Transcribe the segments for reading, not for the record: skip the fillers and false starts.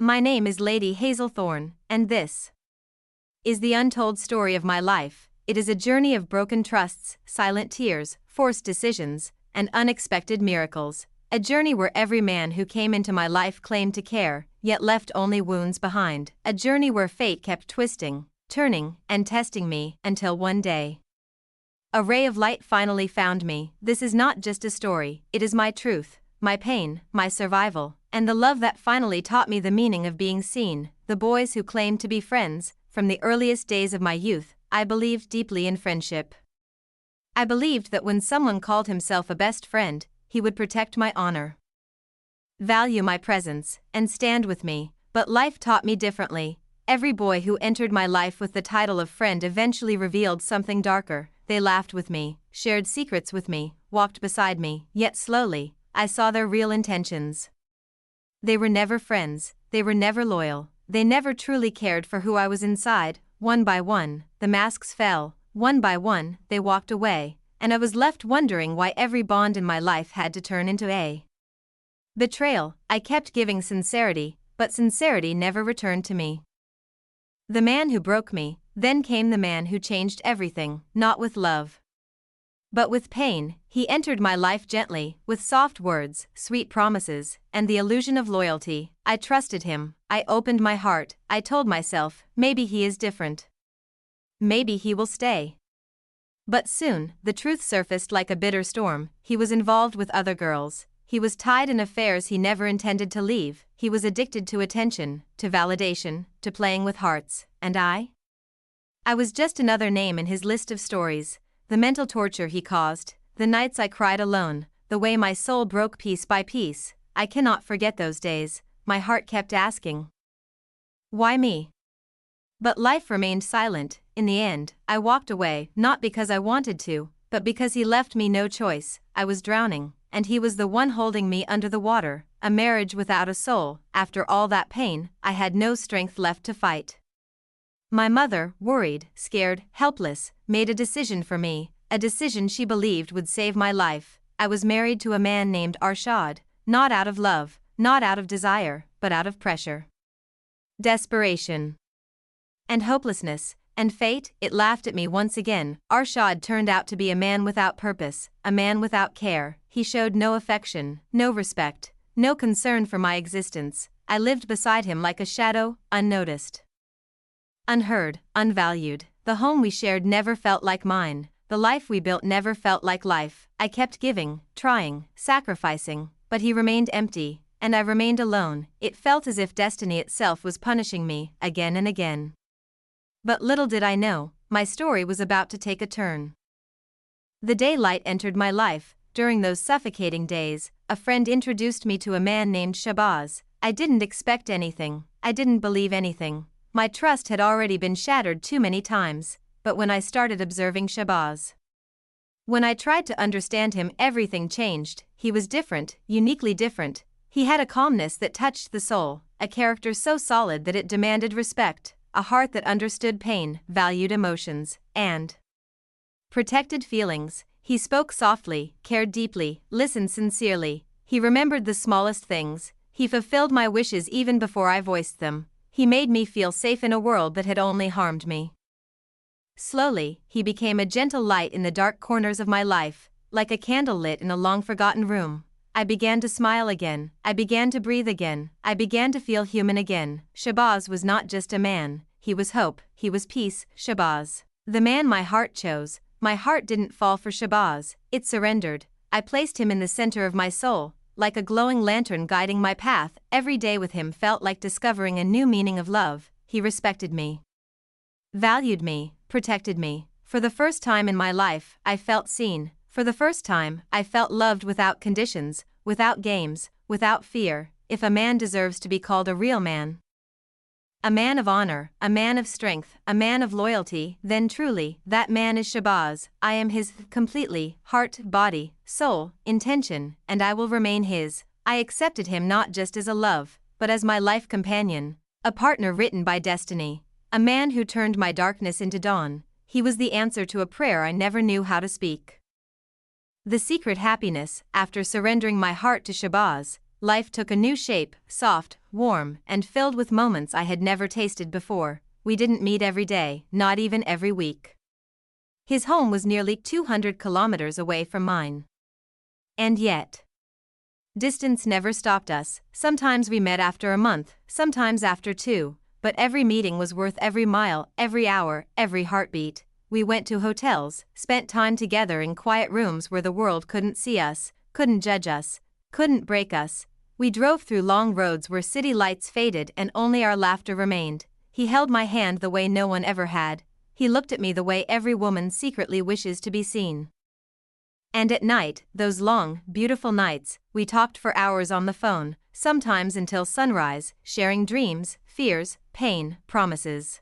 My name is Lady Hazelthorn, and this is the untold story of my life. It is a journey of broken trusts, silent tears, forced decisions, and unexpected miracles. A journey where every man who came into my life claimed to care, yet left only wounds behind. A journey where fate kept twisting, turning, and testing me, until one day a ray of light finally found me. This is not just a story, it is my truth, my pain, my survival, and the love that finally taught me the meaning of being seen. The boys who claimed to be friends, from the earliest days of my youth, I believed deeply in friendship. I believed that when someone called himself a best friend, he would protect my honor, value my presence, and stand with me. But life taught me differently. Every boy who entered my life with the title of friend eventually revealed something darker. They laughed with me, shared secrets with me, walked beside me, yet slowly, I saw their real intentions. They were never friends, they were never loyal, they never truly cared for who I was inside. One by one, the masks fell, one by one, they walked away, and I was left wondering why every bond in my life had to turn into a betrayal. I kept giving sincerity, but sincerity never returned to me. The man who broke me, then came the man who changed everything, not with love, but with pain. He entered my life gently, with soft words, sweet promises, and the illusion of loyalty. I trusted him, I opened my heart, I told myself, maybe he is different. Maybe he will stay. But soon, the truth surfaced like a bitter storm. He was involved with other girls. He was tied in affairs he never intended to leave. He was addicted to attention, to validation, to playing with hearts. And I was just another name in his list of stories. The mental torture he caused, the nights I cried alone, the way my soul broke piece by piece. I cannot forget those days. My heart kept asking, why me? But life remained silent. In the end, I walked away, not because I wanted to, but because he left me no choice. I was drowning, and he was the one holding me under the water. A marriage without a soul. After all that pain, I had no strength left to fight. My mother, worried, scared, helpless, made a decision for me, a decision she believed would save my life. I was married to a man named Arshad, not out of love, not out of desire, but out of pressure, desperation, and hopelessness. And fate, it laughed at me once again. Arshad turned out to be a man without purpose, a man without care. He showed no affection, no respect, no concern for my existence. I lived beside him like a shadow, unnoticed, unheard, unvalued. The home we shared never felt like mine. The life we built never felt like life. I kept giving, trying, sacrificing, but he remained empty, and I remained alone. It felt as if destiny itself was punishing me, again and again. But little did I know, my story was about to take a turn. The daylight entered my life. During those suffocating days, a friend introduced me to a man named Shabazz. I didn't expect anything, I didn't believe anything. My trust had already been shattered too many times. But when I started observing Shabazz, when I tried to understand him, everything changed. He was different, uniquely different. He had a calmness that touched the soul, a character so solid that it demanded respect, a heart that understood pain, valued emotions, and protected feelings. He spoke softly, cared deeply, listened sincerely. He remembered the smallest things. He fulfilled my wishes even before I voiced them. He made me feel safe in a world that had only harmed me. Slowly, he became a gentle light in the dark corners of my life, like a candle lit in a long-forgotten room. I began to smile again, I began to breathe again, I began to feel human again. Shabazz was not just a man, he was hope, he was peace. Shabazz, the man my heart chose. My heart didn't fall for Shabazz, it surrendered. I placed him in the center of my soul, like a glowing lantern guiding my path. Every day with him felt like discovering a new meaning of love. He respected me, valued me, protected me. For the first time in my life, I felt seen. For the first time, I felt loved without conditions, without games, without fear. If a man deserves to be called a real man, a man of honor, a man of strength, a man of loyalty, then truly, that man is Shabazz. I am his completely, heart, body, soul, intention, and I will remain his. I accepted him not just as a love, but as my life companion, a partner written by destiny, a man who turned my darkness into dawn. He was the answer to a prayer I never knew how to speak. The secret happiness, after surrendering my heart to Shabazz, life took a new shape, soft, warm, and filled with moments I had never tasted before. We didn't meet every day, not even every week. His home was nearly 200 kilometers away from mine. And yet, distance never stopped us. Sometimes we met after a month, sometimes after 2, but every meeting was worth every mile, every hour, every heartbeat. We went to hotels, spent time together in quiet rooms where the world couldn't see us, couldn't judge us, couldn't break us. We drove through long roads where city lights faded and only our laughter remained. He held my hand the way no one ever had. He looked at me the way every woman secretly wishes to be seen. And at night, those long, beautiful nights, we talked for hours on the phone, sometimes until sunrise, sharing dreams, fears, pain, promises.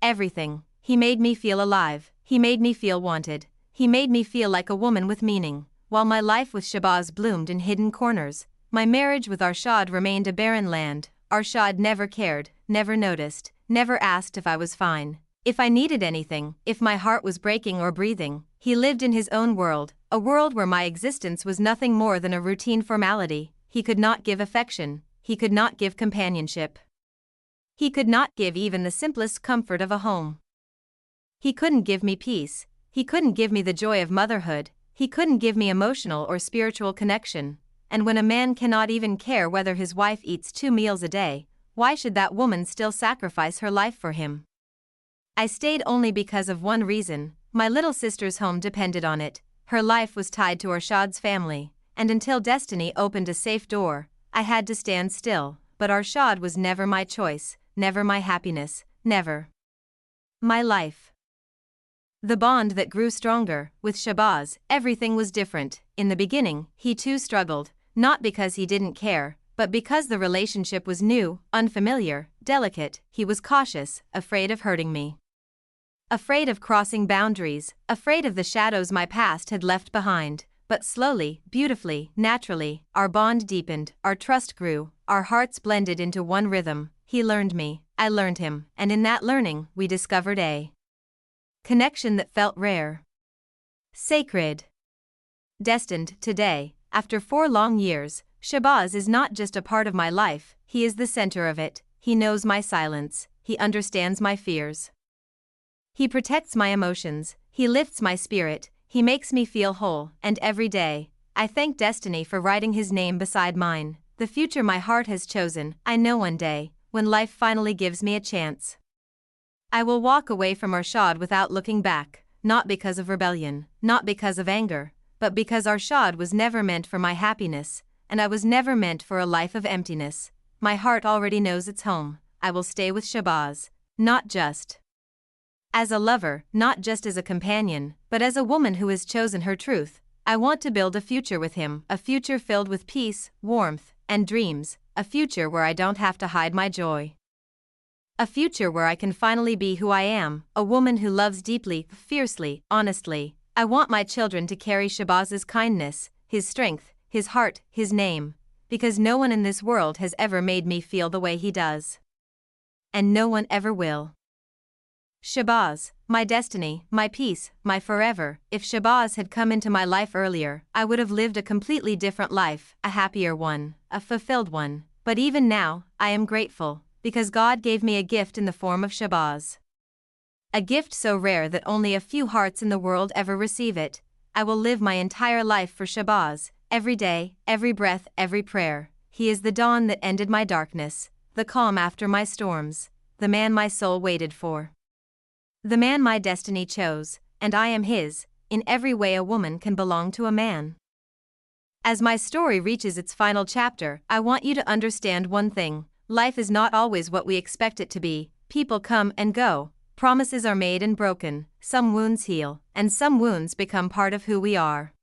Everything. He made me feel alive. He made me feel wanted. He made me feel like a woman with meaning. While my life with Shahbaz bloomed in hidden corners, my marriage with Arshad remained a barren land. Arshad never cared, never noticed, never asked if I was fine, if I needed anything, if my heart was breaking or breathing. He lived in his own world, a world where my existence was nothing more than a routine formality. He could not give affection. He could not give companionship. He could not give even the simplest comfort of a home. He couldn't give me peace. He couldn't give me the joy of motherhood. He couldn't give me emotional or spiritual connection. And when a man cannot even care whether his wife eats 2 meals a day, why should that woman still sacrifice her life for him? I stayed only because of one reason. My little sister's home depended on it. Her life was tied to Arshad's family, and until destiny opened a safe door, I had to stand still. But Arshad was never my choice, never my happiness, never my life. The bond that grew stronger, with Shahbaz, everything was different. In the beginning, he too struggled, not because he didn't care, but because the relationship was new, unfamiliar, delicate. He was cautious, afraid of hurting me. Afraid of crossing boundaries, afraid of the shadows my past had left behind. But slowly, beautifully, naturally, our bond deepened, our trust grew, our hearts blended into one rhythm. He learned me, I learned him, and in that learning, we discovered a connection that felt rare, sacred, destined. Today, after 4 long years, Shahbaz is not just a part of my life, he is the center of it. He knows my silence, he understands my fears. He protects my emotions, he lifts my spirit, he makes me feel whole, and every day, I thank destiny for writing his name beside mine. The future my heart has chosen, I know one day, when life finally gives me a chance, I will walk away from Arshad without looking back, not because of rebellion, not because of anger, but because Arshad was never meant for my happiness, and I was never meant for a life of emptiness. My heart already knows its home. I will stay with Shahbaz, not just as a lover, not just as a companion, but as a woman who has chosen her truth. I want to build a future with him, a future filled with peace, warmth, and dreams, a future where I don't have to hide my joy. A future where I can finally be who I am, a woman who loves deeply, fiercely, honestly. I want my children to carry Shahbaz's kindness, his strength, his heart, his name, because no one in this world has ever made me feel the way he does. And no one ever will. Shahbaz, my destiny, my peace, my forever. If Shahbaz had come into my life earlier, I would have lived a completely different life, a happier one, a fulfilled one. But even now, I am grateful, because God gave me a gift in the form of Shahbaz. A gift so rare that only a few hearts in the world ever receive it. I will live my entire life for Shahbaz, every day, every breath, every prayer. He is the dawn that ended my darkness, the calm after my storms, the man my soul waited for. The man my destiny chose, and I am his. In every way a woman can belong to a man. As my story reaches its final chapter, I want you to understand one thing. Life is not always what we expect it to be. People come and go, promises are made and broken, some wounds heal, and some wounds become part of who we are.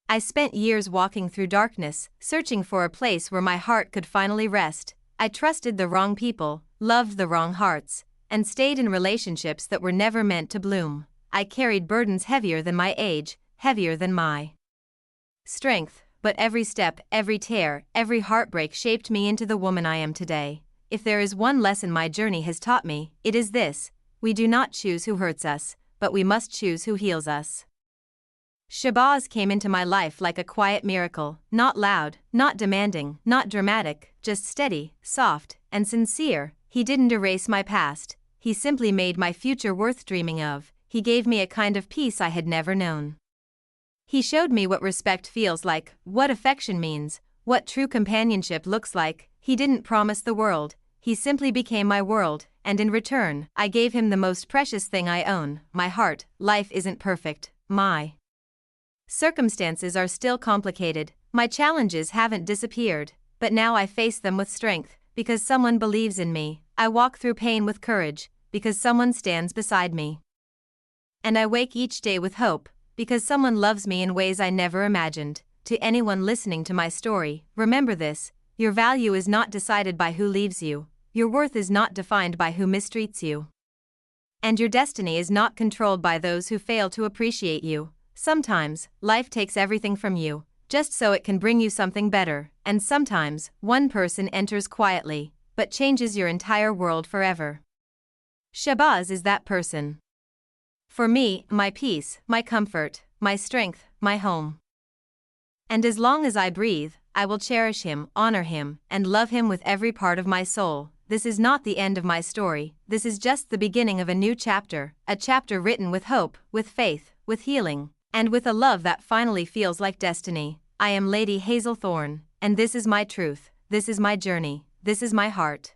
I spent years walking through darkness, searching for a place where my heart could finally rest. I trusted the wrong people, loved the wrong hearts, and stayed in relationships that were never meant to bloom. I carried burdens heavier than my age, heavier than my strength. But every step, every tear, every heartbreak shaped me into the woman I am today. If there is one lesson my journey has taught me, it is this: we do not choose who hurts us, but we must choose who heals us. Shabazz came into my life like a quiet miracle, not loud, not demanding, not dramatic, just steady, soft, and sincere. He didn't erase my past, he simply made my future worth dreaming of. He gave me a kind of peace I had never known. He showed me what respect feels like, what affection means, what true companionship looks like. He didn't promise the world, he simply became my world, and in return, I gave him the most precious thing I own, my heart. Life isn't perfect, my circumstances are still complicated, my challenges haven't disappeared, but now I face them with strength, because someone believes in me. I walk through pain with courage, because someone stands beside me. And I wake each day with hope, because someone loves me in ways I never imagined. To anyone listening to my story, remember this: your value is not decided by who leaves you, your worth is not defined by who mistreats you, and your destiny is not controlled by those who fail to appreciate you. Sometimes, life takes everything from you, just so it can bring you something better, and sometimes, one person enters quietly, but changes your entire world forever. Shabazz is that person. For me, my peace, my comfort, my strength, my home. And as long as I breathe, I will cherish him, honor him, and love him with every part of my soul. This is not the end of my story, this is just the beginning of a new chapter, a chapter written with hope, with faith, with healing, and with a love that finally feels like destiny. I am Lady Hazelthorn, and this is my truth, this is my journey, this is my heart.